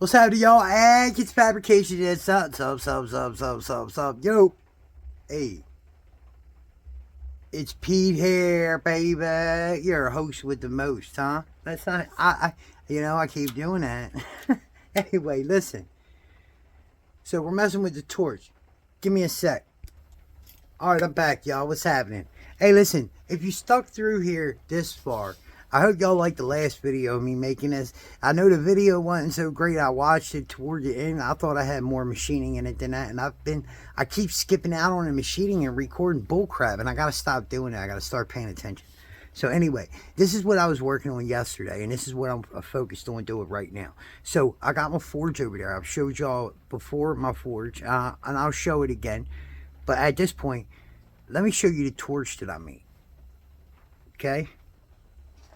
What's happening, y'all? And it's fabrication. It's up. Yo. Hey. It's Pete here, baby. You're a host with the most, huh? That's not, I keep doing that. Anyway, listen. So we're messing with the torch. Give me a sec. Alright, I'm back, y'all. What's happening? Hey, listen. If you stuck through here this far, I hope y'all liked the last video of me making this. I know the video wasn't so great. I watched it toward the end. I thought I had more machining in it than that. And I keep skipping out on the machining and recording bullcrap. And I got to stop doing that. I got to start paying attention. So anyway, this is what I was working on yesterday. And this is what I'm focused on doing right now. So I got my forge over there. I've showed y'all before my forge. And I'll show it again. But at this point, let me show you the torch that I made. Okay?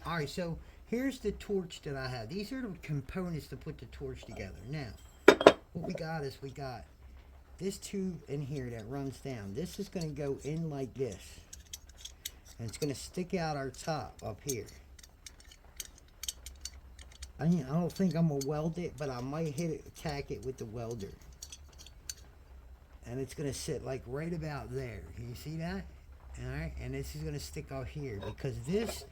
Alright, so here's the torch that I have. These are the components to put the torch together. Now, what we got is we got this tube in here that runs down. This is going to go in like this. And it's going to stick out our top up here. I don't think I'm going to weld it, but I might attack it with the welder. And it's going to sit like right about there. Can you see that? Alright, and this is going to stick out here because this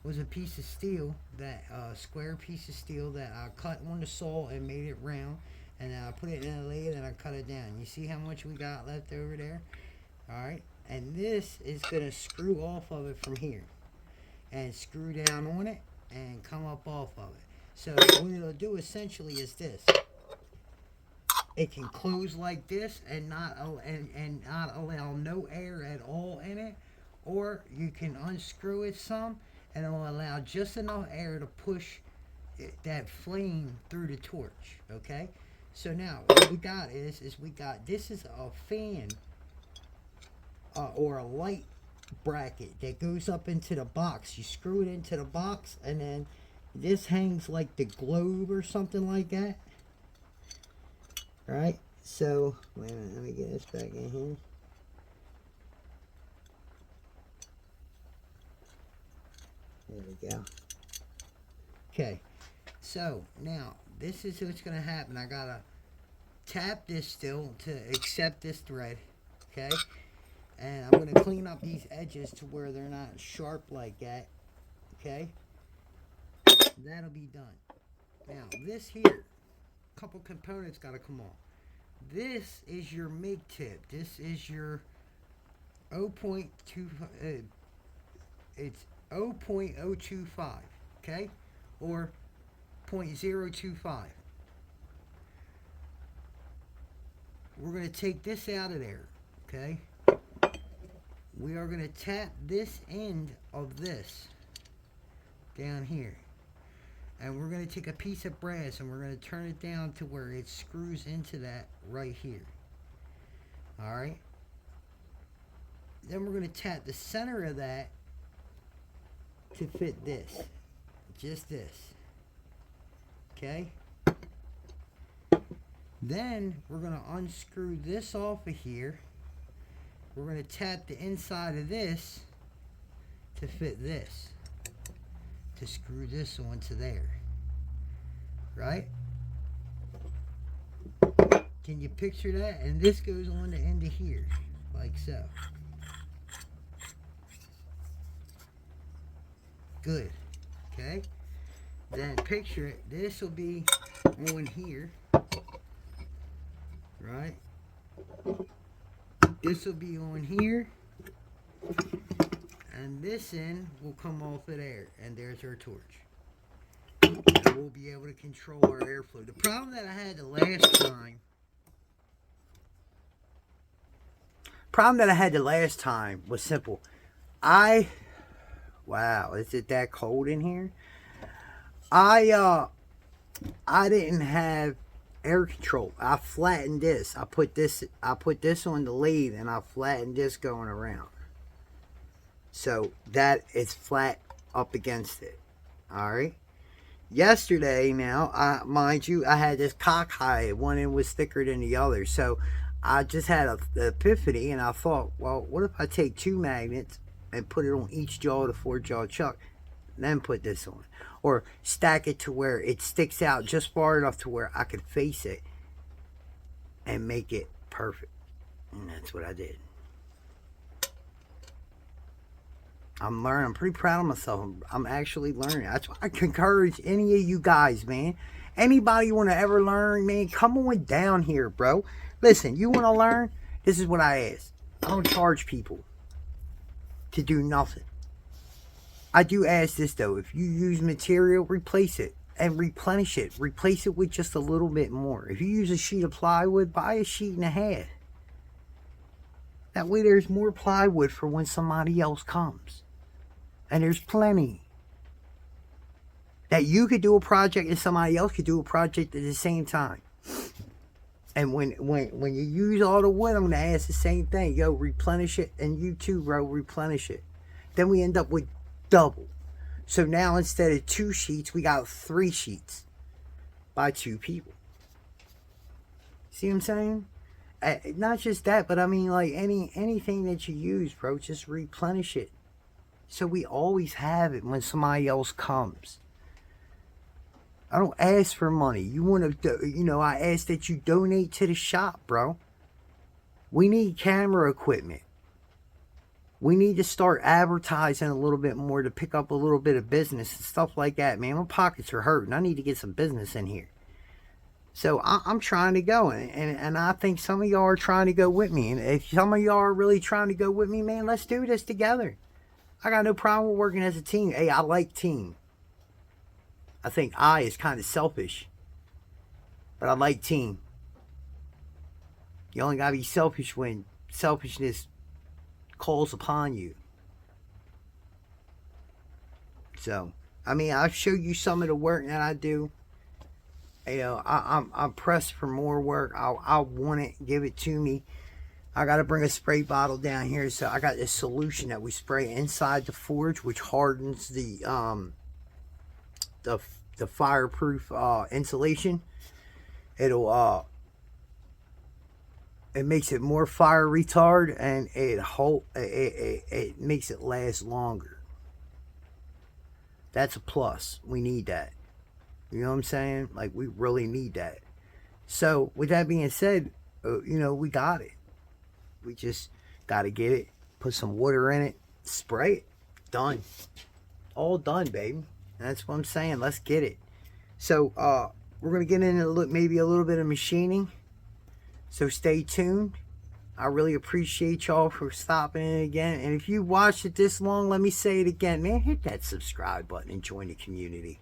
was a piece of steel, that square piece of steel that I cut on the saw and made it round, and then I put it in a lathe and I cut it down. You see how much we got left over there? Alright, and this is going to screw off of it from here and screw down on it and come up off of it. So what it'll do essentially is this. It can close like this and not allow no air at all in it, or you can unscrew it some and it'll allow just enough air to push that flame through the torch. Okay, so now what we got is we got, this is a fan or a light bracket that goes up into the box. You screw it into the box, and then this hangs like the globe or something like that. Right, so wait a minute, let me get this back in here. There we go. Okay, so now this is what's going to happen. I got to tap this still to accept this thread. Okay, and I'm going to clean up these edges to where they're not sharp like that. Okay, that'll be done. Now this here, couple components got to come off. This is your make tip. This is your 0.2, it's 0.025, okay, or 0.025. We're going to take this out of there, okay. We are going to tap this end of this down here. And we're going to take a piece of brass and we're going to turn it down to where it screws into that right here. Alright. Then we're going to tap the center of that to fit this. Just this. Okay. Then we're going to unscrew this off of here. We're going to tap the inside of this to fit this. To screw this onto there, right? Can you picture that? And this goes on the end of here, like so. Good. Okay. Then picture it. This will be on here, right? This will be on here. And this end will come off of there, and there's our torch. And we'll be able to control our airflow. The problem that I had the last time was simple. Wow, is it that cold in here? I didn't have air control. I flattened this. I put this on the lathe, and I flattened this going around. So that is flat up against it. Alright. Yesterday now, mind you, I had this cockeyed. One end was thicker than the other. So I just had an epiphany, and I thought, well, what if I take two magnets and put it on each jaw of the 4-jaw chuck, then put this on? or stack it to where it sticks out just far enough to where I could face it and make it perfect. And that's what I did. I'm learning. I'm pretty proud of myself. I'm actually learning. That's why I encourage any of you guys, man. Anybody want to ever learn, man, come on down here, bro. Listen, you want to learn? This is what I ask. I don't charge people to do nothing. I do ask this, though. If you use material, replace it and replenish it. Replace it with just a little bit more. If you use a sheet of plywood, buy a sheet and a half. That way there's more plywood for when somebody else comes. And there's plenty. That you could do a project and somebody else could do a project at the same time. And when you use all the wood, I'm going to ask the same thing. Yo, replenish it. And you too, bro, replenish it. Then we end up with double. So now instead of 2 sheets, we got 3 sheets by 2 people. See what I'm saying? Not just that, but I mean, like anything that you use, bro, just replenish it. So we always have it when somebody else comes. I don't ask for money. You want to, I ask that you donate to the shop, bro. We need camera equipment. We need to start advertising a little bit more to pick up a little bit of business and stuff like that, man. My pockets are hurting. I need to get some business in here. So I'm trying to go, and I think some of y'all are trying to go with me. And if some of y'all are really trying to go with me, man, let's do this together. I got no problem with working as a team. Hey, I like team. I think I is kind of selfish, but I like team. You only got to be selfish when selfishness calls upon you. So, I mean, I'll show you some of the work that I do. I'm pressed for more work. I want it. Give it to me. I got to bring a spray bottle down here. So I got this solution that we spray inside the forge, which hardens the fireproof insulation. It makes it more fire retard, and it makes it last longer. That's a plus. We need that. You know what I'm saying? Like, we really need that. So with that being said, we got it. We just got to get it, put some water in it, spray it. Done. All done, baby. That's what I'm saying. Let's get it. So we're going to get into maybe a little bit of machining. So stay tuned. I really appreciate y'all for stopping in again. And if you watched it this long, let me say it again. Man, hit that subscribe button and join the community.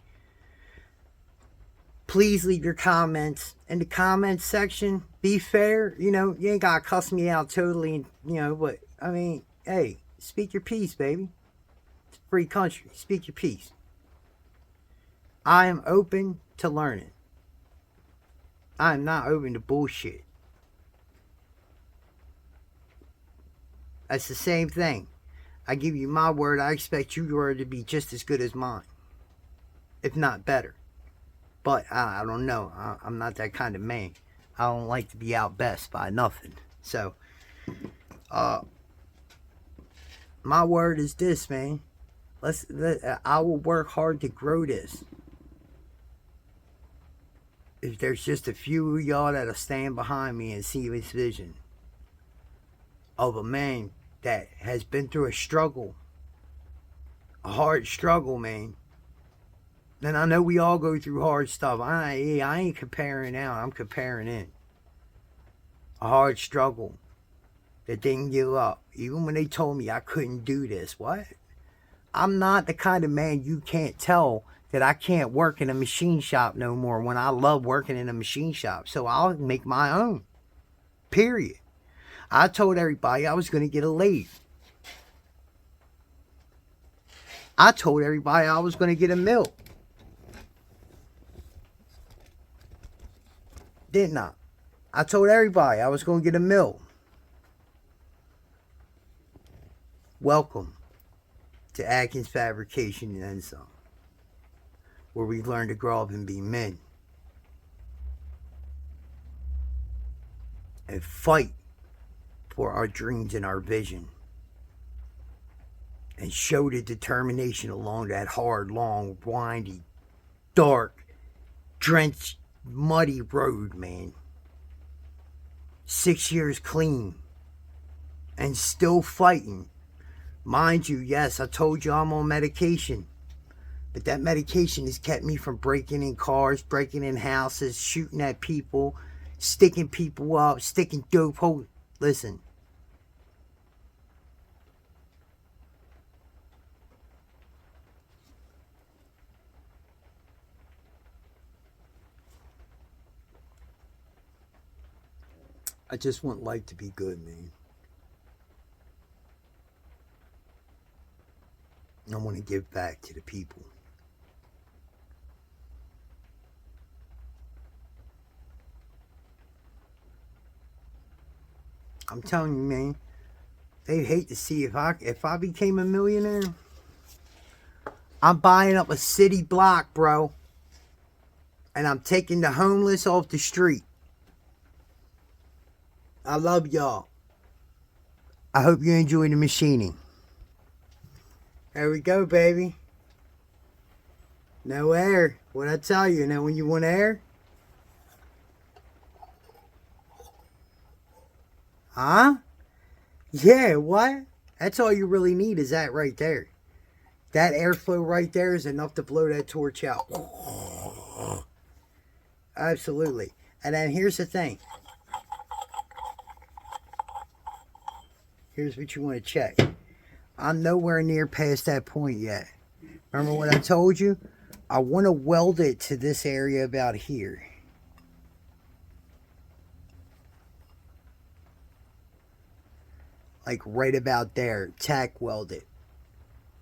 Please leave your comments in the comments section. Be fair. You ain't got to cuss me out totally. But, I mean, hey, speak your piece, baby. It's a free country. Speak your piece. I am open to learning. I am not open to bullshit. That's the same thing. I give you my word. I expect your word to be just as good as mine. If not better. But I don't know. I'm not that kind of man. I don't like to be outbest by nothing. So, my word is this, man. I will work hard to grow this. If there's just a few of y'all that'll stand behind me and see this vision of a man that has been through a struggle, a hard struggle, man. And I know we all go through hard stuff. I ain't comparing out. I'm comparing in. A hard struggle that didn't give up. Even when they told me I couldn't do this. What? I'm not the kind of man you can't tell that I can't work in a machine shop no more when I love working in a machine shop. So I'll make my own. Period. I told everybody I was going to get a lathe. I told everybody I was going to get a mill. Didn't I? I told everybody I was going to get a mill. Welcome to Atkins Fabrication and Some, where we learn to grow up and be men. And fight for our dreams and our vision. And show the determination along that hard, long, windy, dark, drenched, muddy road, man. 6 years clean. And still fighting. Mind you, yes, I told you I'm on medication. But that medication has kept me from breaking in cars, breaking in houses, shooting at people, sticking people up, sticking dope holes. Listen. I just want life to be good, man. I want to give back to the people. I'm telling you, man, they'd hate to see if I became a millionaire. I'm buying up a city block, bro. And I'm taking the homeless off the street. I love y'all. I hope you enjoy the machining. There we go, baby. No air. What I tell you, now when you want air? Huh? Yeah, what? That's all you really need is that right there. That airflow right there is enough to blow that torch out. Absolutely. And then here's the thing. Here's what you want to check. I'm nowhere near past that point yet. Remember what I told you? I want to weld it to this area about here. Like right about there. Tack weld it.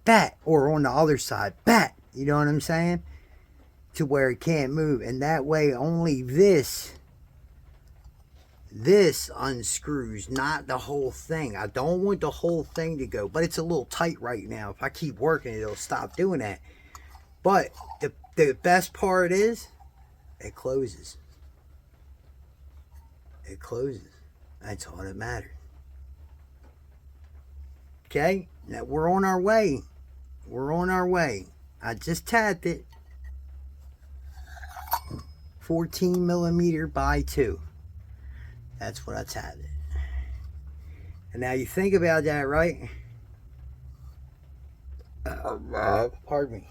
Bat. Or on the other side. Bat. You know what I'm saying? To where it can't move. And that way only this unscrews, not the whole thing. I don't want the whole thing to go, but it's a little tight right now. If I keep working, it'll stop doing that. But the best part is it closes. It closes. That's all that matters. Okay? Now we're on our way. We're on our way. I just tapped it. 14 millimeter by 2. That's what I tapped it. And now you think about that, right? Pardon me.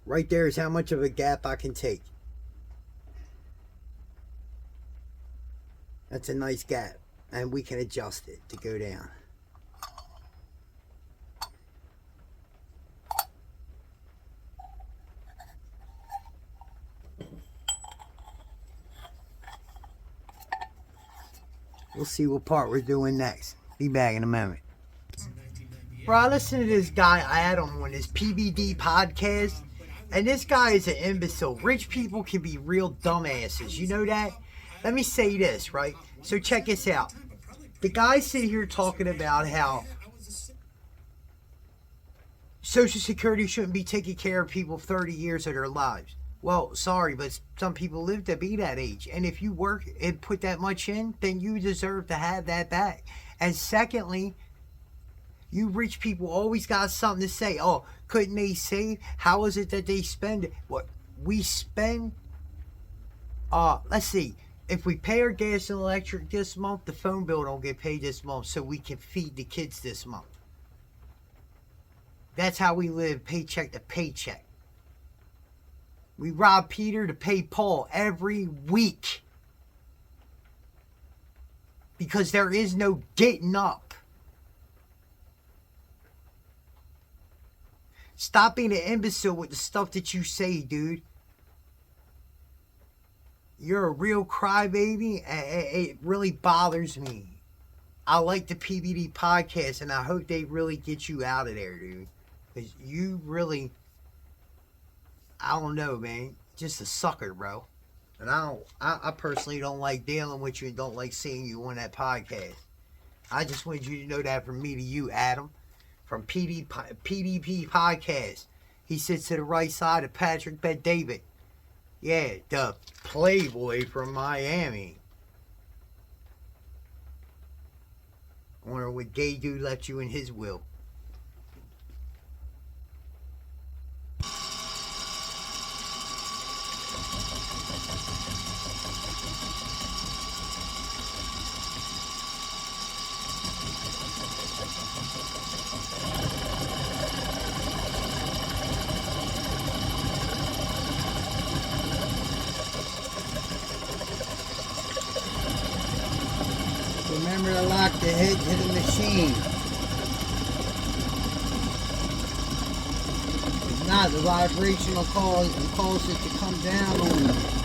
Right there is how much of a gap I can take. That's a nice gap. And we can adjust it to go down. We'll see what part we're doing next. Be back in a moment. Bro, I listen to this guy Adam on his PBD podcast, and this guy is an imbecile. Rich people can be real dumbasses. You know that? Let me say this, right? So check this out. The guy sitting here talking about how Social Security shouldn't be taking care of people 30 years of their lives. Well, sorry, but some people live to be that age. And if you work and put that much in, then you deserve to have that back. And secondly, you rich people always got something to say. Oh, couldn't they save? How is it that they spend it? What we spend? Let's see. If we pay our gas and electric this month, the phone bill don't get paid this month, so we can feed the kids this month. That's how we live, paycheck to paycheck. We rob Peter to pay Paul every week. Because there is no getting up. Stop being an imbecile with the stuff that you say, dude. You're a real crybaby. It really bothers me. I like the PBD podcast, and I hope they really get you out of there, dude. Because you really... I don't know, man. Just a sucker, bro. And I personally don't like dealing with you and don't like seeing you on that podcast. I just wanted you to know that from me to you, Adam. From PDP Podcast. He sits to the right side of Patrick Bet-David. Yeah, the playboy from Miami. I wonder what gay dude left you in his will. Remember to lock the head to the machine. If not, the vibration will cause it to come down on you.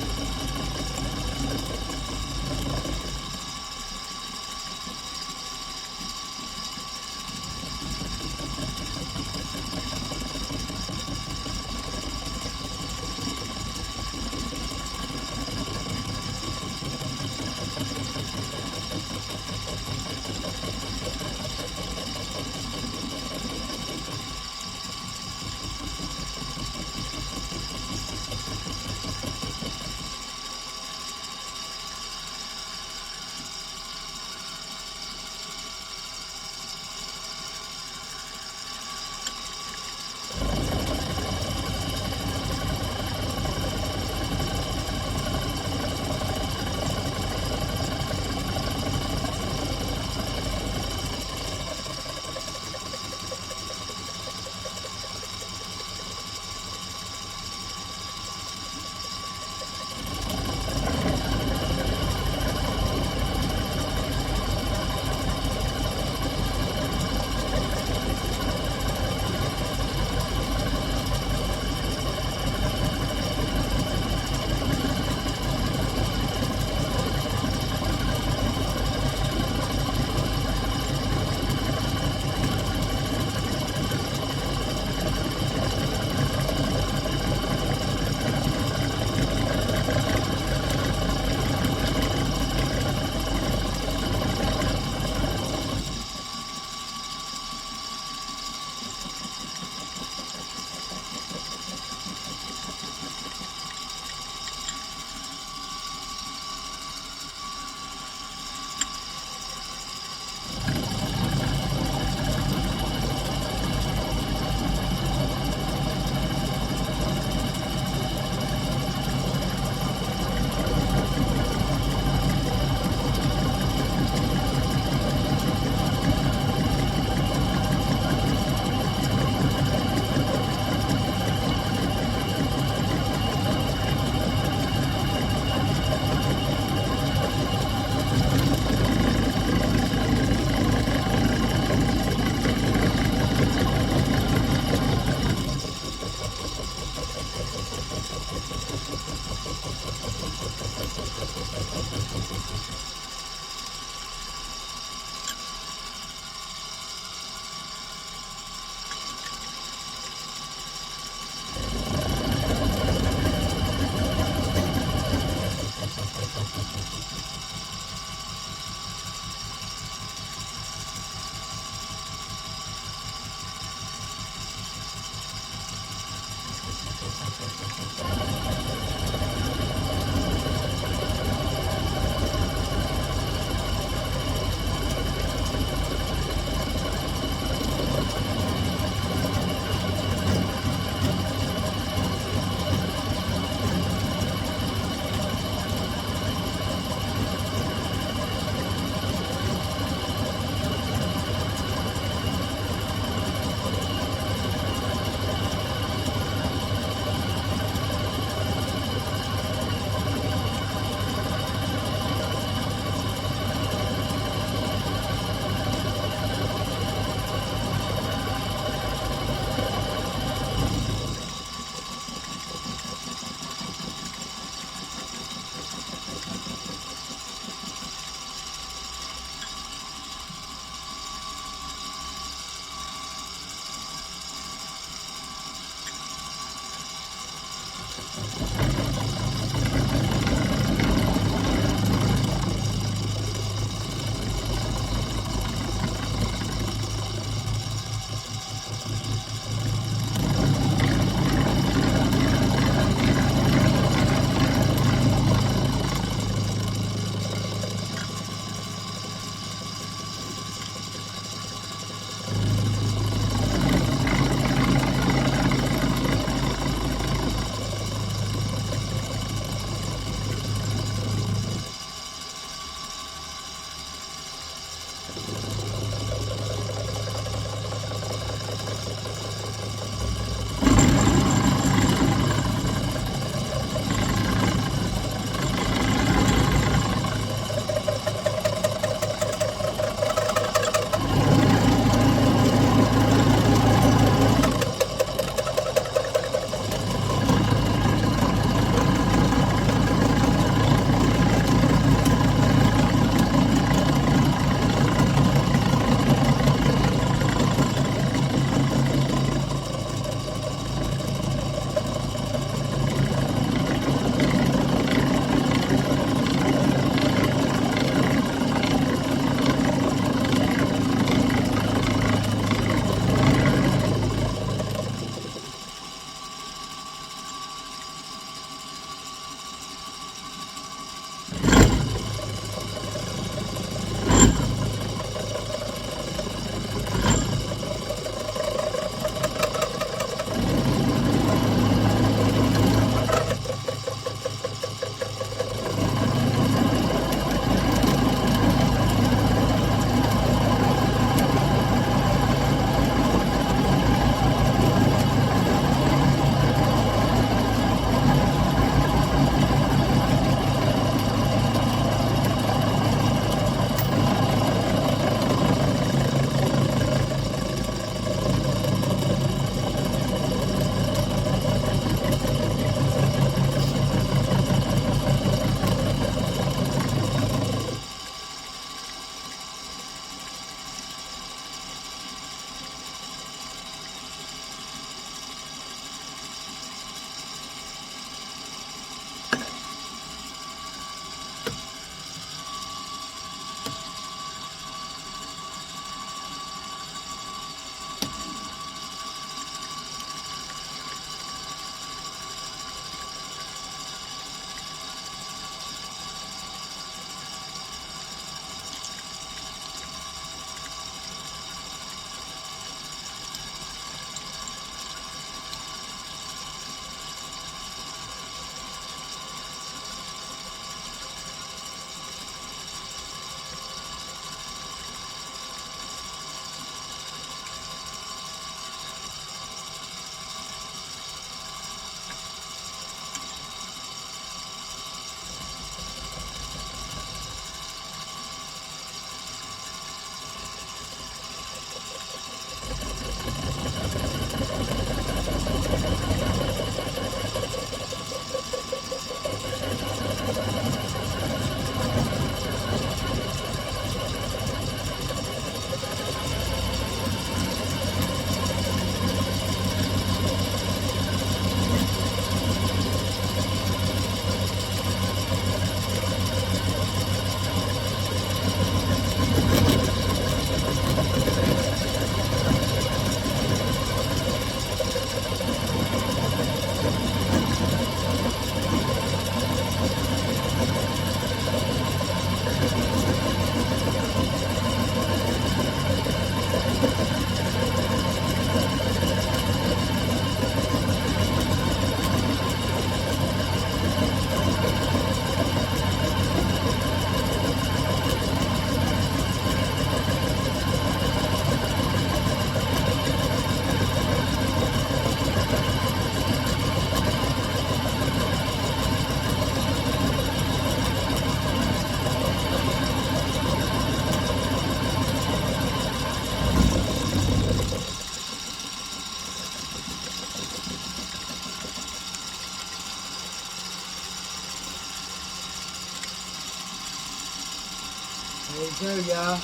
There you go, y'all.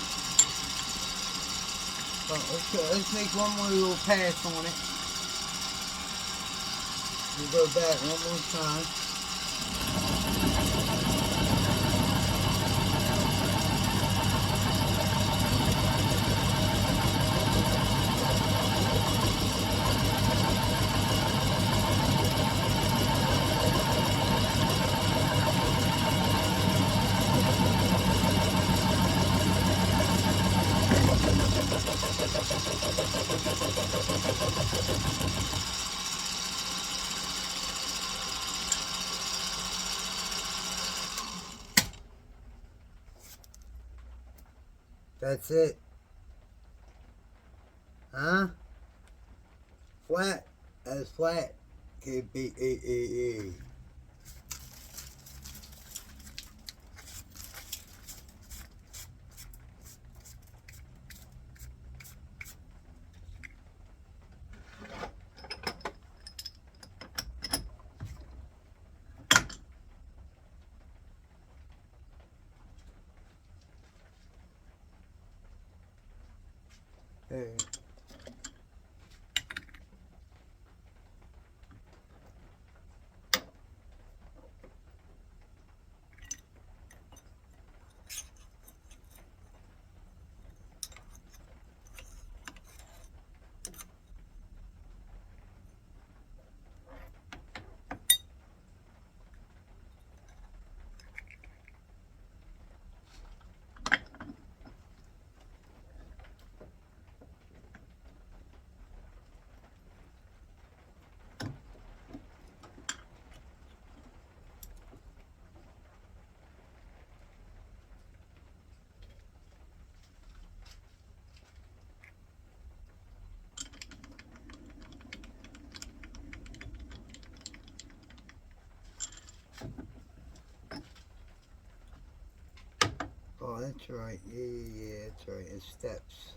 Let's make one more little pass on it. We'll go back one more time. That's it. Huh? Flat. That's flat. Could be Hey. Oh, that's right. Yeah, that's right. It's steps.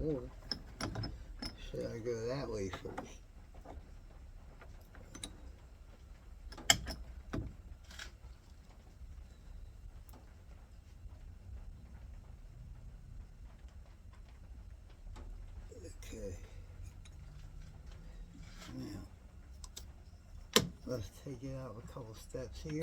Or should I go that way first? Okay. Now, let's take it out a couple steps here.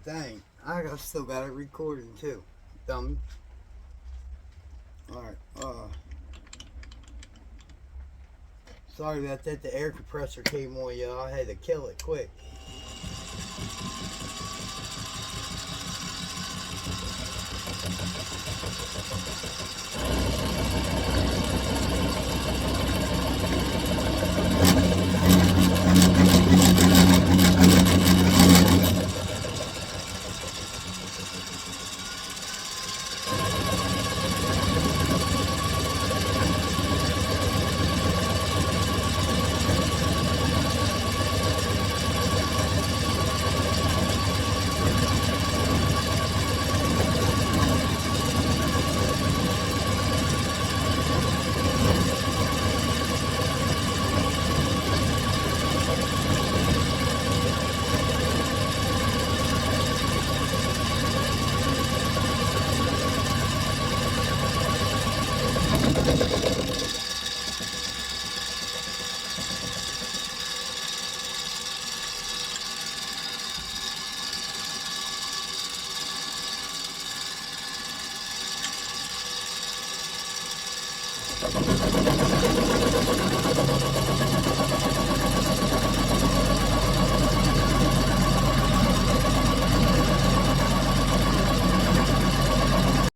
Dang, I still got it recording too, dummy. Alright, sorry about that, the air compressor came on, y'all. I had to kill it quick.